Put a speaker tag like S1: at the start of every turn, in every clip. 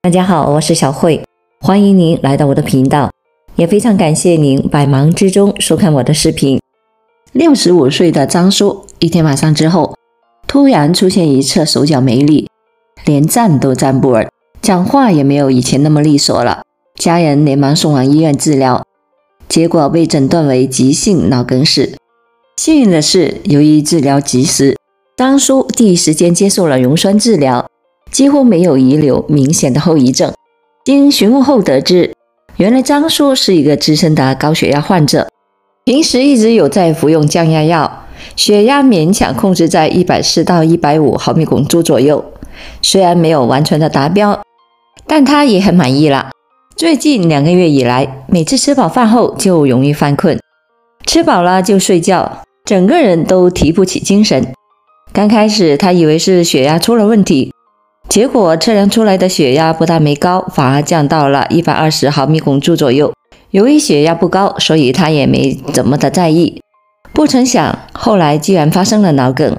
S1: 大家好，我是小慧，欢迎您来到我的频道，也非常感谢您百忙之中收看我的视频。65岁的张叔一天晚上之后，突然出现一侧手脚没力，连站都站不稳，讲话也没有以前那么利索了。家人连忙送往医院治疗，结果被诊断为急性脑梗死。幸运的是，由于治疗及时，张叔第一时间接受了溶栓治疗，几乎没有遗留明显的后遗症。经询问后得知，原来张叔是一个资深的高血压患者，平时一直有在服用降压药，血压勉强控制在140到150毫米汞柱左右，虽然没有完全的达标，但他也很满意了。最近2个月以来，每次吃饱饭后就容易犯困，吃饱了就睡觉，整个人都提不起精神。刚开始他以为是血压出了问题，结果测量出来的血压不但没高，反而降到了120毫米汞柱左右。由于血压不高，所以他也没怎么的在意。不成想，后来居然发生了脑梗。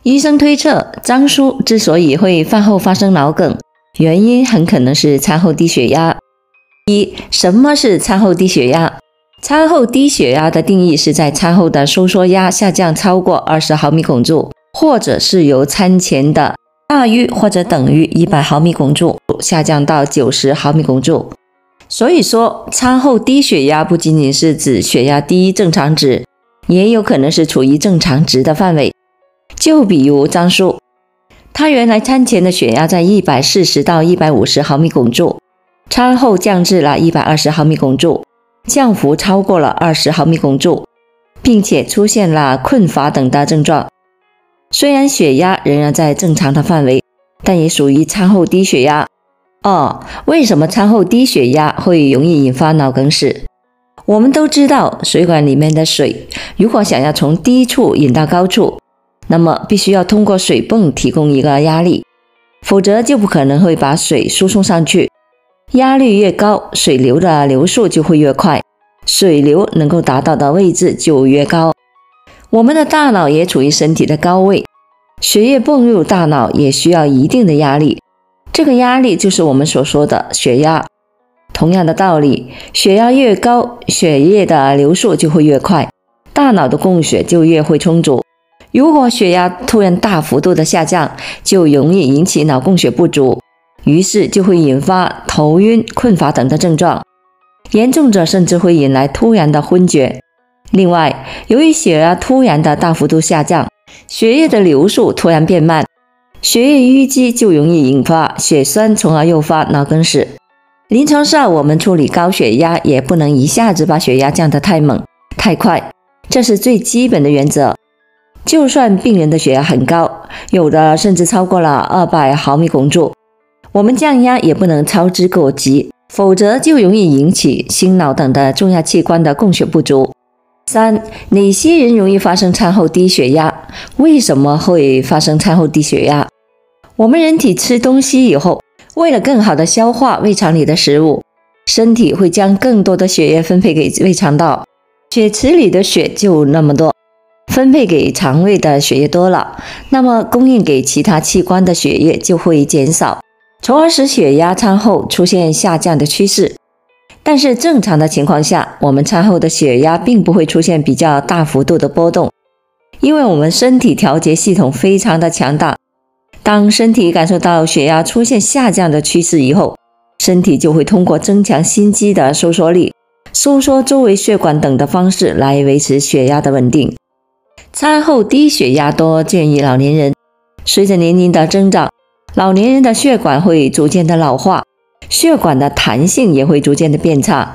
S1: 医生推测，张叔之所以会饭后发生脑梗，原因很可能是餐后低血压。什么是餐后低血压？餐后低血压的定义是在餐后的收缩压下降超过20毫米汞柱，或者是由餐前的大于或者等于100毫米汞柱下降到90毫米汞柱。所以说，餐后低血压不仅仅是指血压低于正常值，也有可能是处于正常值的范围。就比如张叔，他原来餐前的血压在140到150毫米汞柱，餐后降至了120毫米汞柱，降幅超过了20毫米汞柱，并且出现了困乏等的症状。虽然血压仍然在正常的范围，但也属于餐后低血压。为什么餐后低血压会容易引发脑梗死？我们都知道，水管里面的水如果想要从低处引到高处，那么必须要通过水泵提供一个压力，否则就不可能会把水输送上去。压力越高，水流的流速就会越快，水流能够达到的位置就越高。我们的大脑也处于身体的高位，血液泵入大脑也需要一定的压力，这个压力就是我们所说的血压。同样的道理，血压越高，血液的流速就会越快，大脑的供血就越会充足。如果血压突然大幅度的下降，就容易引起脑供血不足，于是就会引发头晕、困乏等的症状，严重者甚至会引来突然的昏厥。另外，由于血压突然的大幅度下降，血液的流速突然变慢，血液淤积就容易引发血栓，从而诱发脑梗死。临床上我们处理高血压也不能一下子把血压降得太猛、太快，这是最基本的原则。就算病人的血压很高，有的甚至超过了200毫米汞柱，我们降压也不能操之过急，否则就容易引起心脑等的重要器官的供血不足。哪些人容易发生餐后低血压？为什么会发生餐后低血压？我们人体吃东西以后，为了更好的消化胃肠里的食物，身体会将更多的血液分配给胃肠道，血池里的血就那么多，分配给肠胃的血液多了，那么供应给其他器官的血液就会减少，从而使血压餐后出现下降的趋势。但是正常的情况下，我们餐后的血压并不会出现比较大幅度的波动，因为我们身体调节系统非常的强大。当身体感受到血压出现下降的趋势以后，身体就会通过增强心肌的收缩力、收缩周围血管等的方式来维持血压的稳定。餐后低血压多见于老年人，随着年龄的增长，老年人的血管会逐渐的老化，血管的弹性也会逐渐的变差。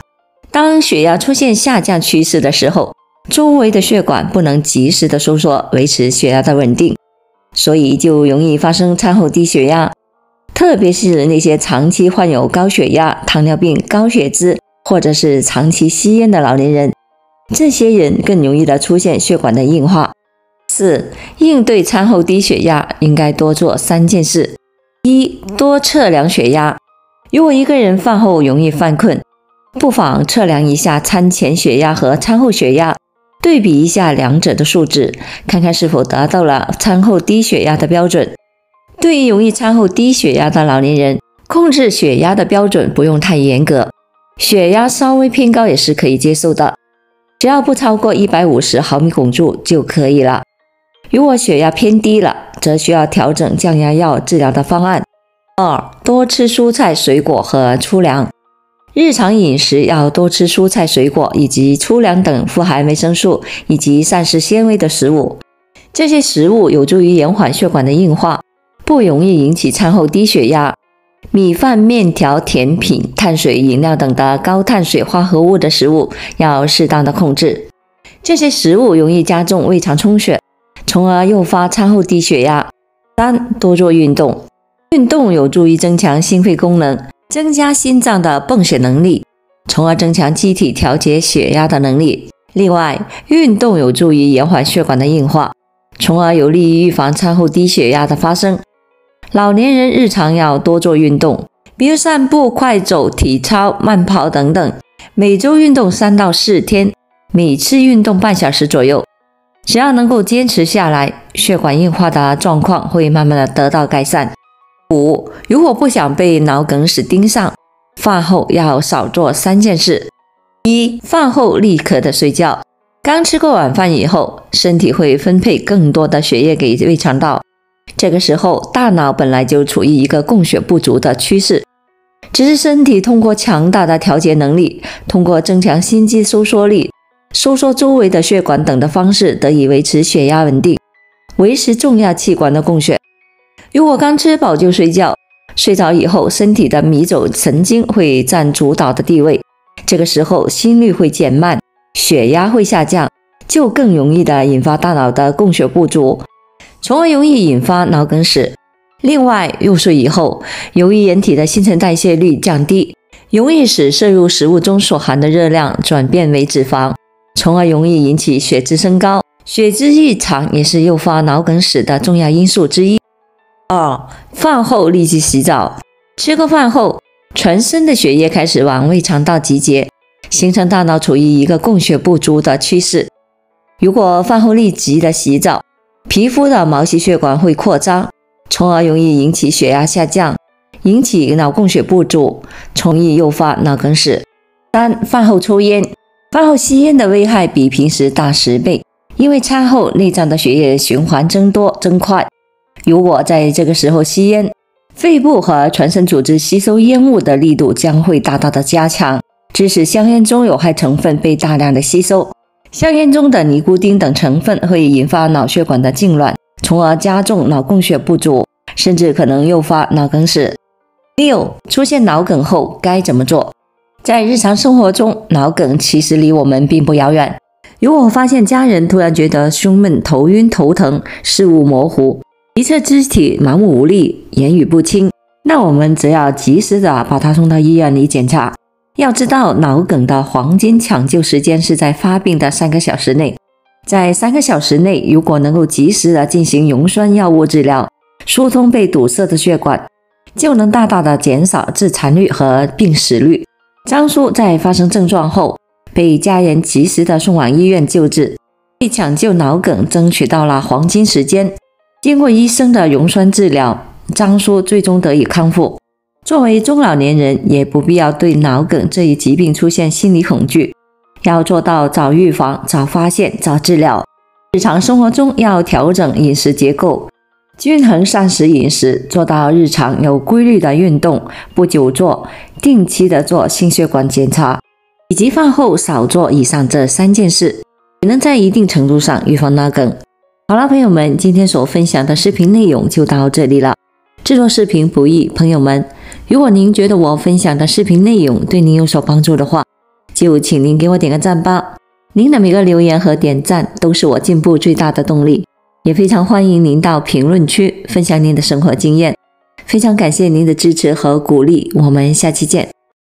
S1: 当血压出现下降趋势的时候，周围的血管不能及时的收缩，维持血压的稳定，所以就容易发生餐后低血压。特别是那些长期患有高血压、糖尿病、高血脂，或者是长期吸烟的老年人，这些人更容易的出现血管的硬化。应对餐后低血压应该多做3件事。多测量血压。如果一个人饭后容易犯困，不妨测量一下餐前血压和餐后血压，对比一下两者的数值，看看是否达到了餐后低血压的标准。对于容易餐后低血压的老年人，控制血压的标准不用太严格，血压稍微偏高也是可以接受的，只要不超过150毫米汞柱就可以了。如果血压偏低了，则需要调整降压药治疗的方案。2. 多吃蔬菜水果和粗粮。日常饮食要多吃蔬菜水果以及粗粮等富含维生素以及膳食纤维的食物，这些食物有助于延缓血管的硬化，不容易引起餐后低血压。米饭、面条、甜品、碳水饮料等的高碳水化合物的食物要适当的控制，这些食物容易加重胃肠充血，从而诱发餐后低血压。3. 多做运动。运动有助于增强心肺功能，增加心脏的泵血能力，从而增强机体调节血压的能力。另外，运动有助于延缓血管的硬化，从而有利于预防餐后低血压的发生。老年人日常要多做运动，比如散步、快走、体操、慢跑等等，每周运动3到4天，每次运动半小时左右。只要能够坚持下来，血管硬化的状况会慢慢的得到改善。5. 如果不想被脑梗死盯上，饭后要少做3件事。1. 饭后立刻的睡觉。刚吃过晚饭以后，身体会分配更多的血液给胃肠道，这个时候大脑本来就处于一个供血不足的趋势，只是身体通过强大的调节能力，通过增强心肌收缩力、收缩周围的血管等的方式，得以维持血压稳定，维持重要器官的供血。如果刚吃饱就睡觉，睡着以后身体的迷走神经会占主导的地位，这个时候心率会减慢，血压会下降，就更容易的引发大脑的供血不足，从而容易引发脑梗死。另外，入睡以后，由于人体的新陈代谢率降低，容易使摄入食物中所含的热量转变为脂肪，从而容易引起血脂升高。血脂异常也是诱发脑梗死的重要因素之一。2. 饭后立即洗澡。吃过饭后，全身的血液开始往胃肠道集结，形成大脑处于一个供血不足的趋势。如果饭后立即的洗澡，皮肤的毛细血管会扩张，从而容易引起血压下降，引起脑供血不足，从而诱发脑梗死。3. 饭后抽烟。饭后吸烟的危害比平时大10倍，因为餐后内脏的血液循环增快。如果在这个时候吸烟，肺部和全身组织吸收烟雾的力度将会大大的加强，致使香烟中有害成分被大量的吸收。香烟中的尼古丁等成分会引发脑血管的痉挛，从而加重脑供血不足，甚至可能诱发脑梗死。6. 出现脑梗后该怎么做？在日常生活中，脑梗其实离我们并不遥远。如果发现家人突然觉得胸闷、头晕、头疼、视物模糊、一侧肢体麻木无力、言语不清，那我们则要及时的把他送到医院里检查。要知道，脑梗的黄金抢救时间是在发病的3个小时内，在3个小时内，如果能够及时的进行溶栓药物治疗，疏通被堵塞的血管，就能大大的减少致残率和病死率。张叔在发生症状后，被家人及时的送往医院救治，为抢救脑梗争取到了黄金时间。经过医生的溶栓治疗，张叔最终得以康复。作为中老年人，也不必要对脑梗这一疾病出现心理恐惧，要做到早预防、早发现、早治疗。日常生活中要调整饮食结构，均衡膳食饮食，做到日常有规律的运动，不久坐，定期的做心血管检查，以及饭后少做以上这3件事，也能在一定程度上预防脑梗。好了，朋友们，今天所分享的视频内容就到这里了。制作视频不易，朋友们，如果您觉得我分享的视频内容对您有所帮助的话，就请您给我点个赞吧。您的每个留言和点赞都是我进步最大的动力，也非常欢迎您到评论区分享您的生活经验。非常感谢您的支持和鼓励，我们下期见。